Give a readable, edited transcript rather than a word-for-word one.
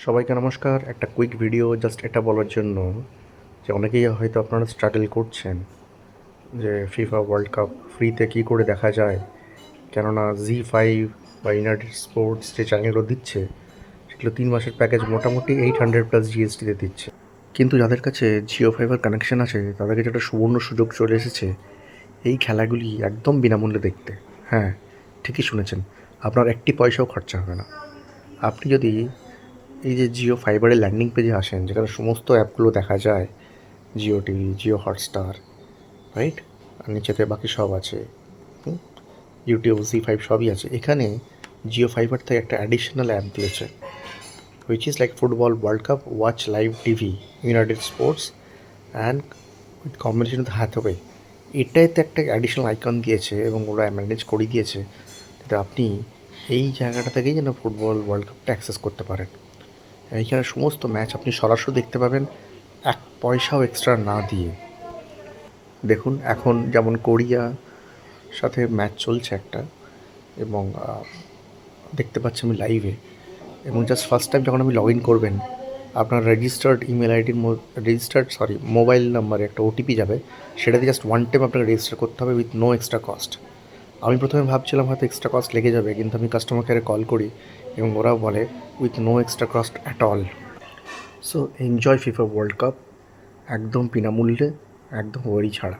সবাইকে নমস্কার। একটা কুইক ভিডিও জাস্ট এটা বলার জন্য যে অনেকেই হয়তো আপনারা স্ট্রাগল করছেন যে ফিফা ওয়ার্ল্ড কাপ ফ্রিতে কী করে দেখা যায়, কেননা জি5 বা ইউনাইটেড স্পোর্টস যে চ্যানেলগুলো দিচ্ছে সেগুলো 3 মাসের প্যাকেজ মোটামুটি 800+ জিএসটিতে দিচ্ছে। কিন্তু যাদের কাছে জিও ফাইবার কানেকশন আছে তাদের কাছে একটা সুবর্ণ সুযোগ চলে এসেছে এই খেলাগুলি একদম বিনামূল্যে দেখতে। হ্যাঁ, ঠিকই শুনেছেন, আপনার একটি পয়সাও খরচা হবে না। আপনি যদি এই যে জিও ফাইবারের ল্যান্ডিং পেজে আসেন, যেখানে সমস্ত অ্যাপগুলো দেখা যায়, Jio TV, Jio Hotstar, right, আর নিচেতে বাকি সব আছে, ইউটিউব, জি5 সবই আছে। এখানে জিও ফাইবার থেকে একটা অ্যাডিশনাল অ্যাপ দিয়েছে, which is like football world cup watch live TV, United sports and with combination with Hathaway. এটাতে একটা অ্যাডিশনাল আইকন দিয়েছে এবং ওরা ম্যানেজ করে দিয়েছে যাতে আপনি এই জায়গাটা থেকেই যেন ফুটবল ওয়ার্ল্ড কাপটা অ্যাক্সেস করতে পারেন। এইখানে সমস্ত ম্যাচ আপনি সরাসরি দেখতে পাবেন, এক পয়সাও এক্সট্রা না দিয়ে। দেখুন, এখন যেমন কোরিয়া সাথে ম্যাচ চলছে একটা, এবং দেখতে পাচ্ছি আমি লাইভে। এবং জাস্ট ফার্স্ট টাইম যখন আপনি লগ ইন করবেন, আপনার রেজিস্টার্ড ইমেল আইডির মোবাইল নাম্বারে একটা ওটিপি যাবে, সেটা দিয়ে জাস্ট ওয়ান টাইম আপনাকে রেজিস্টার করতে হবে উইথ নো এক্সট্রা কস্ট। আমি প্রথমে ভাবছিলাম হয়তো এক্সট্রা কস্ট লেগে যাবে, কিন্তু আমি কাস্টমার কেয়ারে কল করি এবং ওরাও বলে with no extra cost at all. So enjoy FIFA world cup একদম বিনামূল্যে, একদম ওয়ারি ছাড়া।